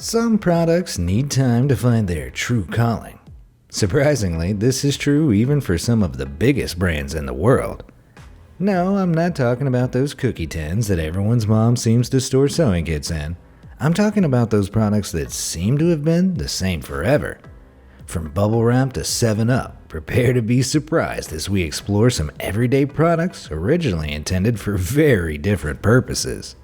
Some products need time to find their true calling. Surprisingly, this is true even for some of the biggest brands in the world. No, I'm not talking about those cookie tins that everyone's mom seems to store sewing kits in. I'm talking about those products that seem to have been the same forever. From bubble wrap to 7-Up, prepare to be surprised as we explore some everyday products originally intended for very different purposes.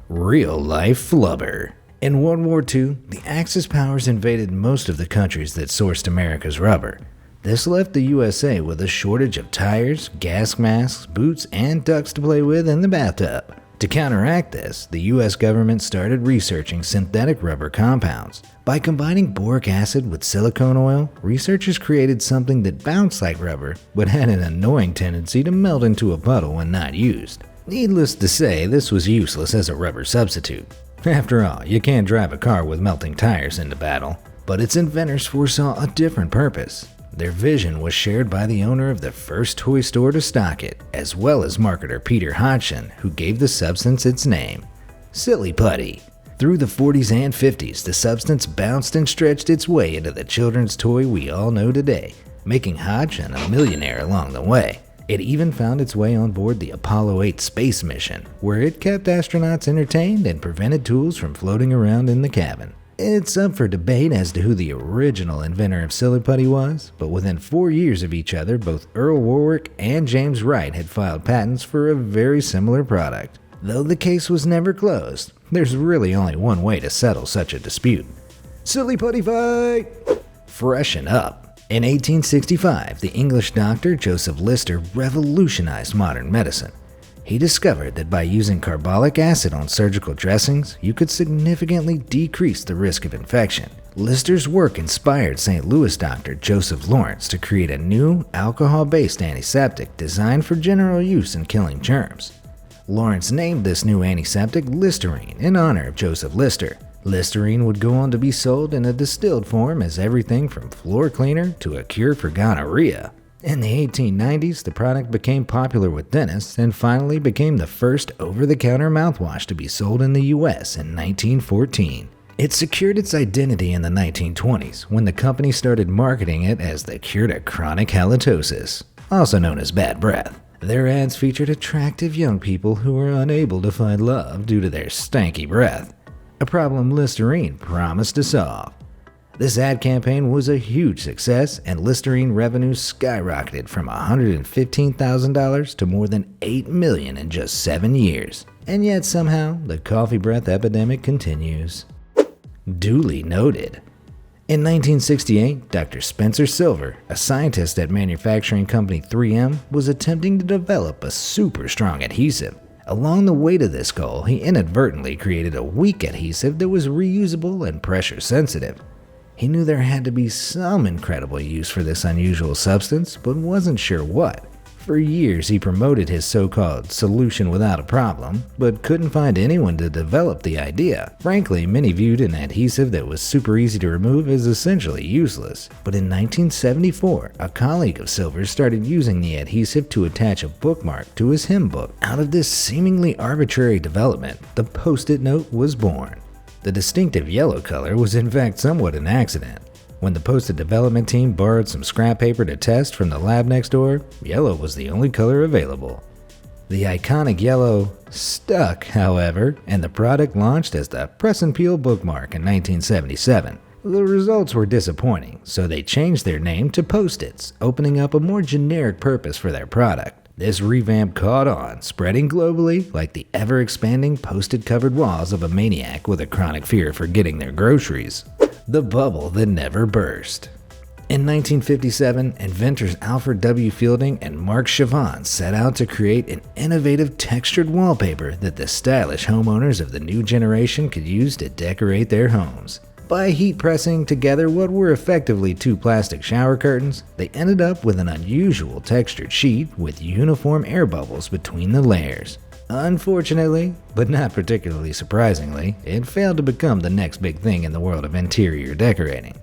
Real-life flubber. In World War II, the Axis powers invaded most of the countries that sourced America's rubber. This left the USA with a shortage of tires, gas masks, boots, and ducks to play with in the bathtub. To counteract this, the US government started researching synthetic rubber compounds. By combining boric acid with silicone oil, researchers created something that bounced like rubber, but had an annoying tendency to melt into a puddle when not used. Needless to say, this was useless as a rubber substitute. After all, you can't drive a car with melting tires into battle. But its inventors foresaw a different purpose. Their vision was shared by the owner of the first toy store to stock it, as well as marketer Peter Hodgson, who gave the substance its name, Silly Putty. Through the 40s and 50s, the substance bounced and stretched its way into the children's toy we all know today, making Hodgson a millionaire along the way. It even found its way on board the Apollo 8 space mission, where it kept astronauts entertained and prevented tools from floating around in the cabin. It's up for debate as to who the original inventor of Silly Putty was, but within 4 years of each other, both Earl Warwick and James Wright had filed patents for a very similar product. Though the case was never closed, there's really only one way to settle such a dispute. Silly Putty fight! Freshen up. In 1865, the English doctor Joseph Lister revolutionized modern medicine. He discovered that by using carbolic acid on surgical dressings, you could significantly decrease the risk of infection. Lister's work inspired St. Louis doctor Joseph Lawrence to create a new alcohol-based antiseptic designed for general use in killing germs. Lawrence named this new antiseptic Listerine in honor of Joseph Lister. Listerine would go on to be sold in a distilled form as everything from floor cleaner to a cure for gonorrhea. In the 1890s, the product became popular with dentists and finally became the first over-the-counter mouthwash to be sold in the US in 1914. It secured its identity in the 1920s when the company started marketing it as the cure to chronic halitosis, also known as bad breath. Their ads featured attractive young people who were unable to find love due to their stanky breath, a problem Listerine promised to solve. This ad campaign was a huge success, and Listerine revenues skyrocketed from $115,000 to more than $8 million in just 7 years. And yet somehow, the coffee breath epidemic continues. Duly noted. In 1968, Dr. Spencer Silver, a scientist at manufacturing company 3M, was attempting to develop a super strong adhesive. Along the way to this goal, he inadvertently created a weak adhesive that was reusable and pressure sensitive. He knew there had to be some incredible use for this unusual substance, but wasn't sure what. For years, he promoted his so-called solution without a problem, but couldn't find anyone to develop the idea. Frankly, many viewed an adhesive that was super easy to remove as essentially useless. But in 1974, a colleague of Silver's started using the adhesive to attach a bookmark to his hymn book. Out of this seemingly arbitrary development, the Postit note was born. The distinctive yellow color was in fact somewhat an accident. When the Postit development team borrowed some scrap paper to test from the lab next door, yellow was the only color available. The iconic yellow stuck, however, and the product launched as the Press and Peel bookmark in 1977. The results were disappointing, so they changed their name to Post-its, opening up a more generic purpose for their product. This revamp caught on, spreading globally like the ever-expanding Post-it-covered walls of a maniac with a chronic fear of forgetting their groceries. The bubble that never burst. In 1957, inventors Alfred W. Fielding and Mark Chavon set out to create an innovative textured wallpaper that the stylish homeowners of the new generation could use to decorate their homes. By heat pressing together what were effectively two plastic shower curtains, they ended up with an unusual textured sheet with uniform air bubbles between the layers. Unfortunately, but not particularly surprisingly, it failed to become the next big thing in the world of interior decorating.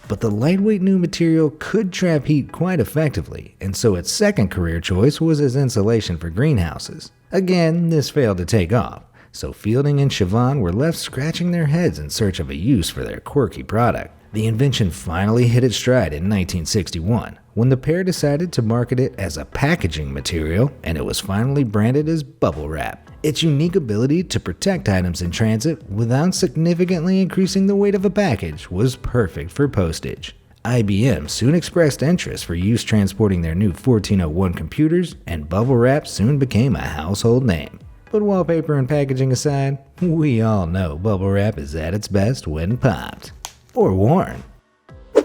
But the lightweight new material could trap heat quite effectively, and so its second career choice was as insulation for greenhouses. Again, this failed to take off, so Fielding and Siobhan were left scratching their heads in search of a use for their quirky product. The invention finally hit its stride in 1961, when the pair decided to market it as a packaging material, and it was finally branded as bubble wrap. Its unique ability to protect items in transit without significantly increasing the weight of a package was perfect for postage. IBM soon expressed interest for use transporting their new 1401 computers, and bubble wrap soon became a household name. But wallpaper and packaging aside, we all know bubble wrap is at its best when popped. Or worn.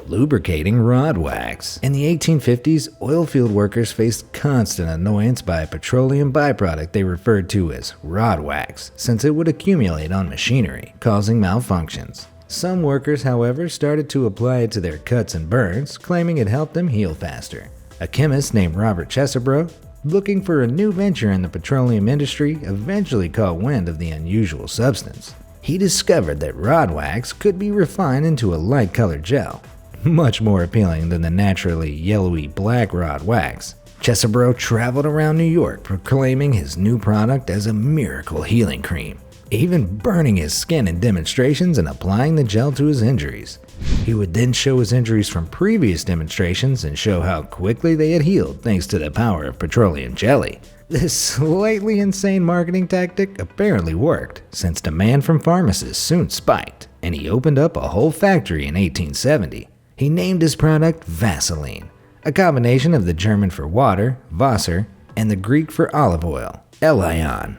Lubricating rod wax. In the 1850s, oil field workers faced constant annoyance by a petroleum byproduct they referred to as rod wax, since it would accumulate on machinery, causing malfunctions. Some workers, however, started to apply it to their cuts and burns, claiming it helped them heal faster. A chemist named Robert Chesebro, looking for a new venture in the petroleum industry, eventually caught wind of the unusual substance. He discovered that rod wax could be refined into a light-colored gel, much more appealing than the naturally yellowy black rod wax. Chesebro traveled around New York proclaiming his new product as a miracle healing cream, even burning his skin in demonstrations and applying the gel to his injuries. He would then show his injuries from previous demonstrations and show how quickly they had healed thanks to the power of petroleum jelly. This slightly insane marketing tactic apparently worked, since demand from pharmacists soon spiked, and he opened up a whole factory in 1870. He named his product Vaseline, a combination of the German for water, Wasser, and the Greek for olive oil, Elion.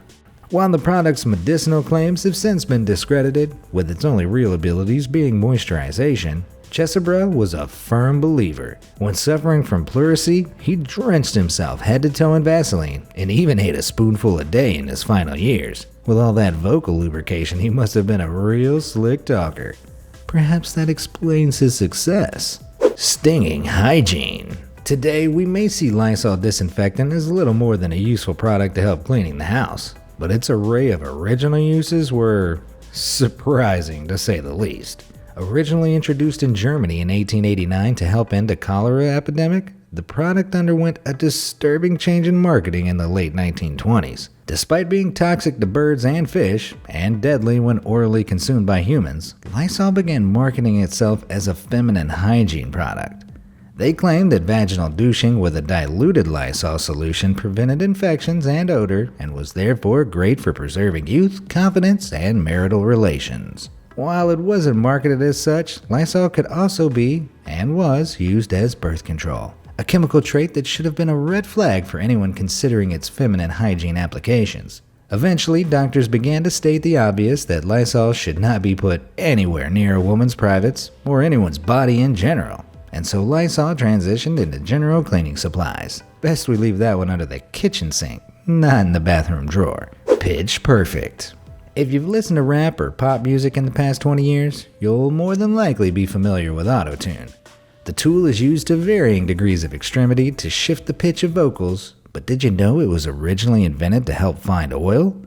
While the product's medicinal claims have since been discredited, with its only real abilities being moisturization, Chesebro was a firm believer. When suffering from pleurisy, he drenched himself head to toe in Vaseline and even ate a spoonful a day in his final years. With all that vocal lubrication, he must have been a real slick talker. Perhaps that explains his success. Stinging hygiene. Today, we may see Lysol disinfectant as little more than a useful product to help cleaning the house, but its array of original uses were surprising to say the least. Originally introduced in Germany in 1889 to help end a cholera epidemic, the product underwent a disturbing change in marketing in the late 1920s. Despite being toxic to birds and fish, and deadly when orally consumed by humans, Lysol began marketing itself as a feminine hygiene product. They claimed that vaginal douching with a diluted Lysol solution prevented infections and odor and was therefore great for preserving youth, confidence, and marital relations. While it wasn't marketed as such, Lysol could also be, and was, used as birth control, a chemical trait that should have been a red flag for anyone considering its feminine hygiene applications. Eventually, doctors began to state the obvious that Lysol should not be put anywhere near a woman's privates or anyone's body in general, and so Lysol transitioned into general cleaning supplies. Best we leave that one under the kitchen sink, not in the bathroom drawer. Pitch perfect. If you've listened to rap or pop music in the past 20 years, you'll more than likely be familiar with Autotune. The tool is used to varying degrees of extremity to shift the pitch of vocals, but did you know it was originally invented to help find oil?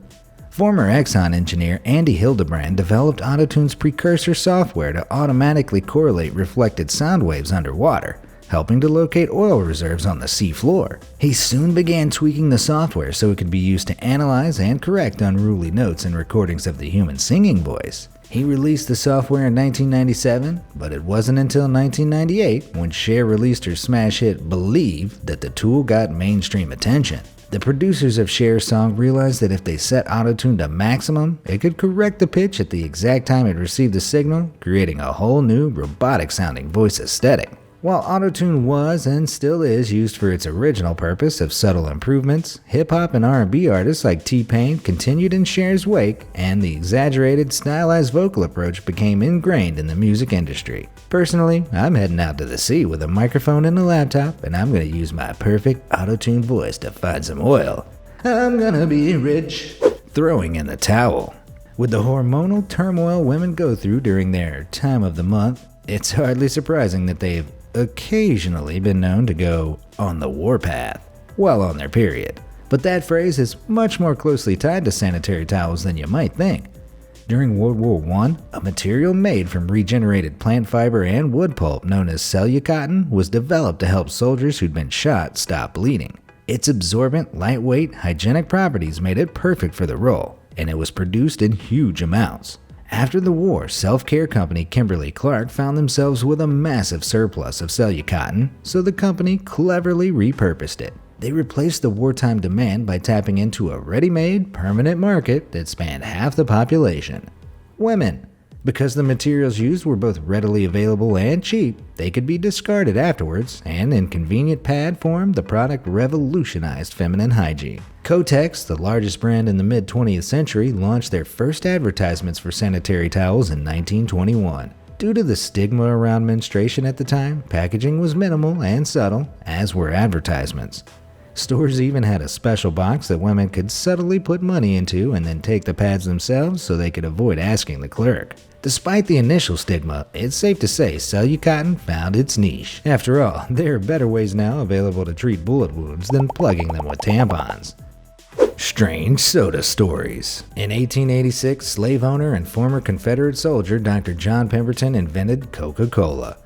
Former Exxon engineer Andy Hildebrand developed Autotune's precursor software to automatically correlate reflected sound waves underwater, helping to locate oil reserves on the sea floor. He soon began tweaking the software so it could be used to analyze and correct unruly notes in recordings of the human singing voice. He released the software in 1997, but it wasn't until 1998 when Cher released her smash hit Believe that the tool got mainstream attention. The producers of Cher's song realized that if they set Autotune to maximum, it could correct the pitch at the exact time it received the signal, creating a whole new robotic-sounding voice aesthetic. While Autotune was and still is used for its original purpose of subtle improvements, hip-hop and R&B artists like T-Pain continued in Cher's wake, and the exaggerated, stylized vocal approach became ingrained in the music industry. Personally, I'm heading out to the sea with a microphone and a laptop, and I'm going to use my perfect Autotune voice to find some oil. I'm gonna be rich. Throwing in the towel. With the hormonal turmoil women go through during their time of the month, it's hardly surprising that they've occasionally been known to go on the warpath while on their period. But that phrase is much more closely tied to sanitary towels than you might think. During World War I, a material made from regenerated plant fiber and wood pulp known as cellucotton was developed to help soldiers who'd been shot stop bleeding. Its absorbent, lightweight, hygienic properties made it perfect for the role, and it was produced in huge amounts. After the war, self-care company Kimberly-Clark found themselves with a massive surplus of Cellucotton, so the company cleverly repurposed it. They replaced the wartime demand by tapping into a ready-made, permanent market that spanned half the population: women. Because the materials used were both readily available and cheap, they could be discarded afterwards, and in convenient pad form, the product revolutionized feminine hygiene. Kotex, the largest brand in the mid-20th century, launched their first advertisements for sanitary towels in 1921. Due to the stigma around menstruation at the time, packaging was minimal and subtle, as were advertisements. Stores even had a special box that women could subtly put money into and then take the pads themselves so they could avoid asking the clerk. Despite the initial stigma, it's safe to say Cellucotton found its niche. After all, there are better ways now available to treat bullet wounds than plugging them with tampons. Strange soda stories. In 1886, slave owner and former Confederate soldier Dr. John Pemberton invented Coca-Cola.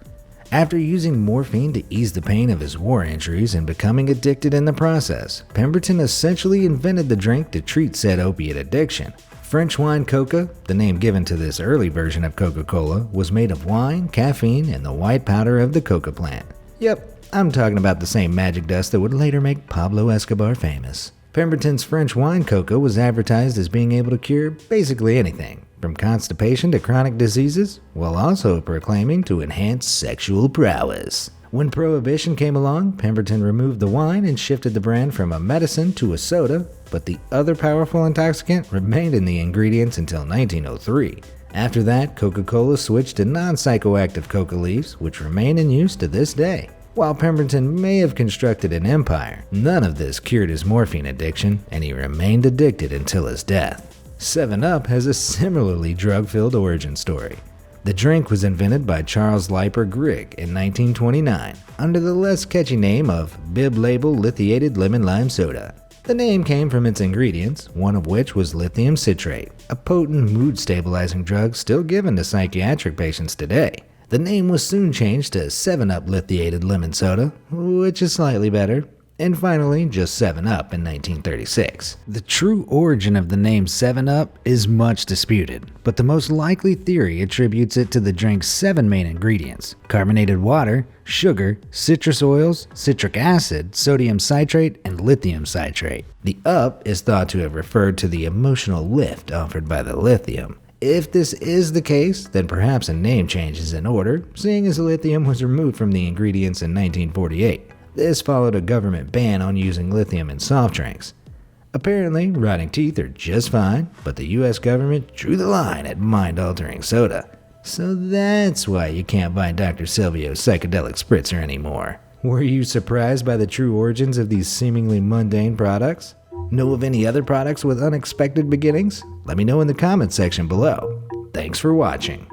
After using morphine to ease the pain of his war injuries and becoming addicted in the process, Pemberton essentially invented the drink to treat said opiate addiction. French wine coca, the name given to this early version of Coca-Cola, was made of wine, caffeine, and the white powder of the coca plant. Yep, I'm talking about the same magic dust that would later make Pablo Escobar famous. Pemberton's French wine coca was advertised as being able to cure basically anything, from constipation to chronic diseases, while also proclaiming to enhance sexual prowess. When Prohibition came along, Pemberton removed the wine and shifted the brand from a medicine to a soda, but the other powerful intoxicant remained in the ingredients until 1903. After that, Coca-Cola switched to non-psychoactive coca leaves, which remain in use to this day. While Pemberton may have constructed an empire, none of this cured his morphine addiction, and he remained addicted until his death. 7-Up has a similarly drug-filled origin story. The drink was invented by Charles Leiper Grigg in 1929 under the less catchy name of Bib Label Lithiated Lemon Lime Soda. The name came from its ingredients, one of which was lithium citrate, a potent mood-stabilizing drug still given to psychiatric patients today. The name was soon changed to 7-Up Lithiated Lemon Soda, which is slightly better, and finally just 7-Up in 1936. The true origin of the name 7-Up is much disputed, but the most likely theory attributes it to the drink's 7 main ingredients: carbonated water, sugar, citrus oils, citric acid, sodium citrate, and lithium citrate. The up is thought to have referred to the emotional lift offered by the lithium. If this is the case, then perhaps a name change is in order, seeing as lithium was removed from the ingredients in 1948. This followed a government ban on using lithium in soft drinks. Apparently, rotting teeth are just fine, but the US government drew the line at mind-altering soda. So that's why you can't buy Dr. Silvio's psychedelic spritzer anymore. Were you surprised by the true origins of these seemingly mundane products? Know of any other products with unexpected beginnings? Let me know in the comments section below. Thanks for watching.